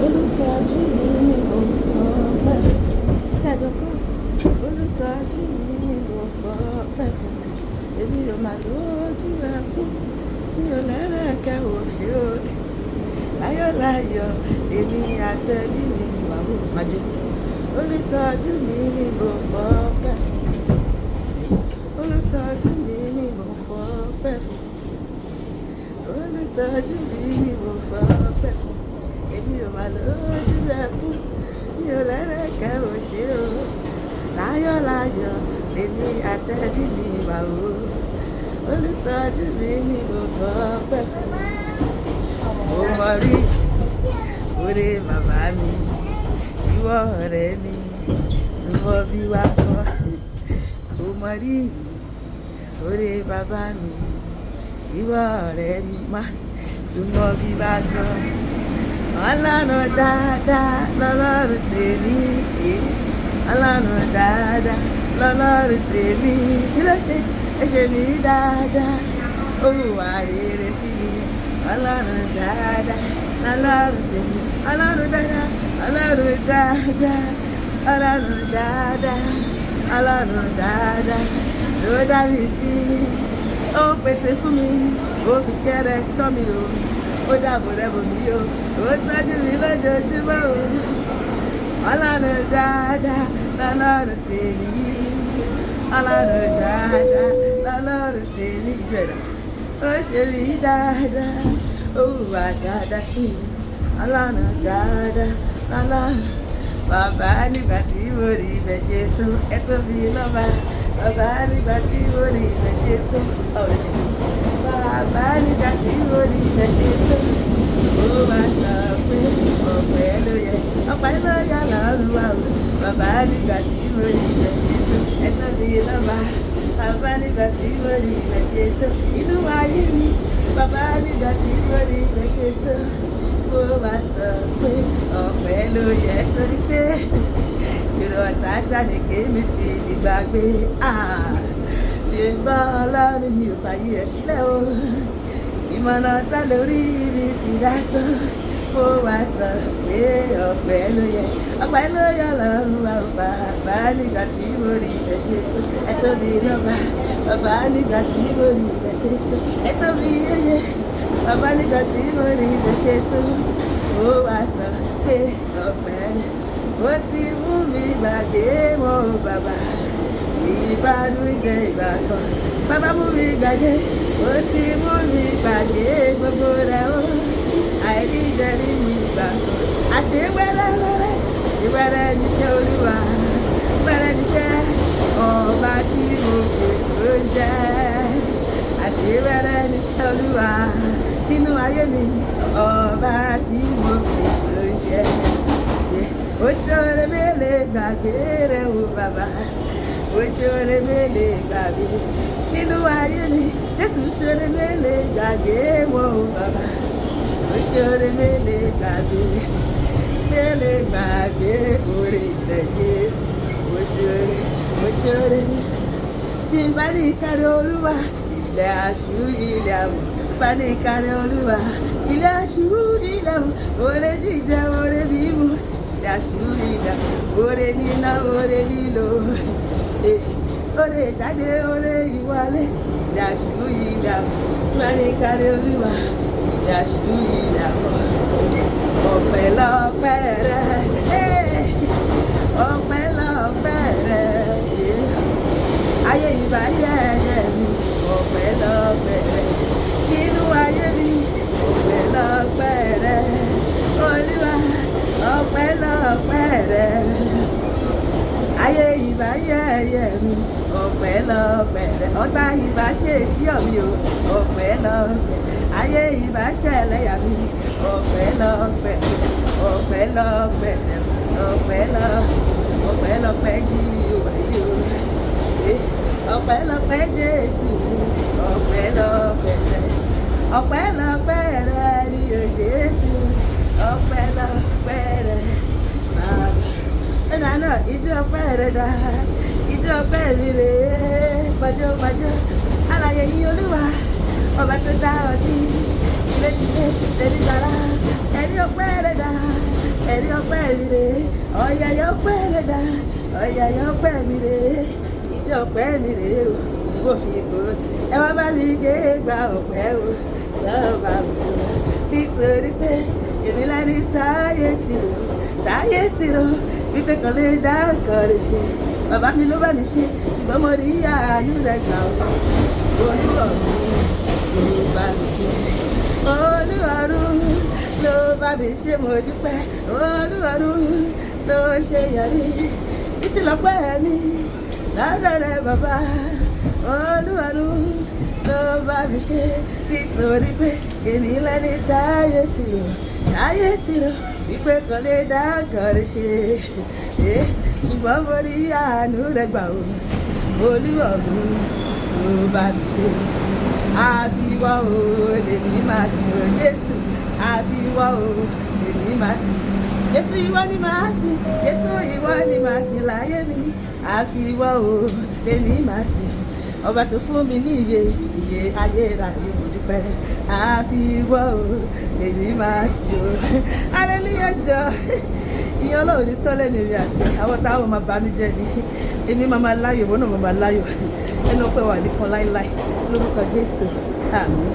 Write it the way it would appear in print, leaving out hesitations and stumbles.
olùtọ́jú mi ni mo fọpẹ́ fún. Jájọ kọ́ olùtọ́jú mi ni mo fọpẹ́ fún. Èmi ò máa lójú ẹkún, mi ò lẹ́rẹ̀kẹ́ òṣè o. Láyọ̀láyọ̀ èmi àtẹ̀bí mi wà ó máa jó. Olùtọ́jú mi ni mo fọpẹ́ fún. Olùtọ́jú mi ni mo fọpẹ́ fún. Olùtọ́jú mi ni mo fọpẹ́ fún. Èmi ò máa lójú ẹkún, mi ò lẹ́rẹ̀kẹ́ òṣè o. Láyọ̀láyọ̀ èmi àtẹ̀bí mi wà ó. Olùtọ́jú mi ni mo fọpẹ́ fún. Mo mọ rí oore bàbá mi, ìwọ ọ̀rẹ́ mi, súnmọ́ bí wá kọ́. Mo mọ rí oore bàbá mi, ìwọ ọ̀rẹ́ mi, má súnmọ́ bí wá kọ́. Ọlọ́run dáadáa lọ́lọ́run tèmi, Ọlọ́run dáadáa lọ́lọ́run tèmi. Kí ló ṣe? Ẹ ṣe mí dáadáa, ó hùwà rere sí mi. Ọlọ́run dáadáa lọ́lọ́run tèmi, Ọlọ́run dáadáa, Ọlọ́run dáadáa, Ọlọ́run dáadáa, Ọlọ́run dáadáa ló dá mi sí. Ó ń pèsè fún mi, ó fi kẹ́rẹ́ ṣọ́ mi o, ó dáàbò rẹ̀ bò mí o, ó tọ́jú mi lójoojúmọ́ o. Ọlọ́run dáadáa lọ́lọ́run tèmi, Ọlọ́run dáadáa lọ́lọ́run tèmi. Ìjọba ó ṣe mí dáadáa, ó hùwà dáadáa sí mi. Ọlọ́run dáadáa lọ́lọ́run. Bàbá nígbà tí mo rí ibẹ̀ ṣe tó, ẹ tóbi lọ́ba. Bàbá nígbà tí mo rí ibẹ̀ ṣe tó, báwo lè ṣe tó? Bàbá nígbà tí mo rí ibẹ̀ ṣe tó, ó máa sọ pé ọpẹ́ ló yẹ, ọpẹ́ ló yẹ lọ́rùn wa o. Bàbá nígbà tí mo rí ibẹ̀ ṣe tó, ẹ tóbi lọ́ba. Bàbá nígbà tí mo rí ibẹ̀ ṣe tó, inú ayé mi. Bàbá nígbà tí mo rí ibẹ̀ ṣe tó, ó máa sọ pé ọpẹ́ ló yẹ, torí pé ìrọ̀tà ṣàníké mi ti dìgbàgbé. Ṣùgbọ́n Ọlọ́run ni ò fàyè ẹ̀ sílẹ̀ o. Ìmọ̀nà tá lórí mi ti dá sán. Ó wá sọ pé ọpẹ́ ló yẹ, ọpẹ́ ló yẹ lọ́rùn wa ò. Bàbá nígbà tí mo rí ibẹ̀ ṣe tó, ẹ tóbi lọ́ba. Bàbá nígbà tí mo rí ibẹ̀ ṣe tó, ẹ tóbi yéye. Bàbá nígbà tí mo rí ibẹ̀ ṣe tó, ó wá sọ pé ọpẹ́ ni. Ó ti mú mi gbàgbé mọ́ o bàbá, ìbànújẹ́ ìgbà kan. Bàbá mú mi gbàgbé, ó ti mú mi gbàgbé gbogbo rẹ̀ o. Àìríjẹ nínú ìgbà kan. Àṣewẹ́rẹ́ níṣẹ́ Olúwa, wẹ́rẹ́ níṣẹ́ ọba tí mo pè tó jẹ́. Àṣewẹ́rẹ́ níṣẹ́ Olúwa nínú ayé mi, ọba tí mo pè tó jẹ́. Ó ṣoore mélòó gbàgbé rẹ̀ o bàbá, ó ṣoore mélòó gbàgbé nínú ayé mi. Jésù ṣoore mélòó gbàgbé wọn o bàbá, ó ṣoore mélòó gbàgbé oore ilẹ̀ Jésù. Ó ṣoore tí n bá ní ìkárí Olúwa, ilẹ̀ àṣù ilẹ̀ àmọ̀. Bá ní ìkárí Olúwa, ilẹ̀ àṣù ilẹ̀ àmọ̀. Oore jíjẹ oore mímu, ilẹ̀ àṣù ilẹ̀ àmọ̀. Oore níná oore lílo, oore ìjáde oore ìwọlé, ilẹ̀ àṣù ilẹ̀ àmọ̀. Bá ní ìkárí Olúwa, ilẹ̀ àṣù ilẹ̀ àmọ̀. Ọpẹ́lọpẹ́ rẹ, ọpẹ́lọpẹ́ rẹ, ayé ìbáyé ẹyẹ mi. Ọpẹ́lọpẹ́ rẹ nínú ayé mi, ọpẹ́lọpẹ́ rẹ Olúwa, ọpẹ́lọpẹ́ rẹ ayé ìbáyé ẹyẹ mi. Ọpẹ́lọpẹ́ rẹ ọ̀tá ìbá ṣe èṣíọ̀ mi o. Ọpẹ́lọpẹ́ ayé ìbá ṣẹlẹ̀yà mi. Ọpẹ́lọpẹ́ ọpẹ́lọpẹ́ ọpẹ́lọpẹ́ Jíhóvá yìí o. Ọpẹ́lọpẹ́ Jésù mi. Ọpẹ́lọpẹ́ rẹ, ọpẹ́lọpẹ́ rẹ ni o Jésù. Ọpẹ́lọpẹ́ rẹ bàbá. Ẹ̀dá náà ijó ọpẹ́ rẹ dá, ijó ọpẹ́ mi rè é. Gbàjọ́ alààyè yìí Olúwa, ọba tó dá ọ sí. Tilétilé tẹ̀lé gbàrà, ẹni ọpẹ́ rẹ dá, ẹ̀rí ọpẹ́ mi rè ọ̀yàyà ọpẹ́ rẹ̀ dá ọ̀yàyà ọpẹ́ mi rè ìjọ ọpẹ́ mi rè o mo fi gbó ẹ wá bá mi gbé gba ọpẹ́ o sọ́ọ̀bà gbogbo nítorí pé èmi lẹ́ni táyé ti rò wípé kan lè dá nǹkan rẹ̀ ṣe bàbá mi ló bá mi ṣe ṣùgbọ́n mo rí àánú rẹ̀ gbà ó olúwarùn ló bá mi ṣe olúwarùn ló bá mi ṣe mo dúpẹ́ olúwarùn ló ṣe yọrí títí lọ́pẹ́ mi lọ́dọ̀ rẹ̀ bàbá olúwarùn ló bá mi ṣe nítorí pé èmi lẹ́ni táyé ti rò wípé kan lè dá nǹkan rẹ̀ ṣe ṣùgbọ́n mo rí àánú rẹ̀ gbà ó olúwarùn ló bá mi ṣe àfiwọ́ o lèmi máa sìn o Jésù àfiwọ́ o lèmi máa sìn Jésù ìwọ ni máa sìn Jésù ìwọ ni máa sìn láyé mi àfiwọ́ o lèmi máa sìn ọba tó fún mi ní iye ayérayé mo dúpẹ́ àfiwọ́ o lèmi máa sìn o hallelujah jọ ìyẹn ọlọ́run ní sọ́lẹ̀ ní èmi àti àwọn táwọn máa bá mi jẹ́ ni èmi máa láyọ̀ ìwọ náà máa láyọ̀ ẹnu ọpẹ́ wà nìkan láíláí lórúkọ Jésù àmín.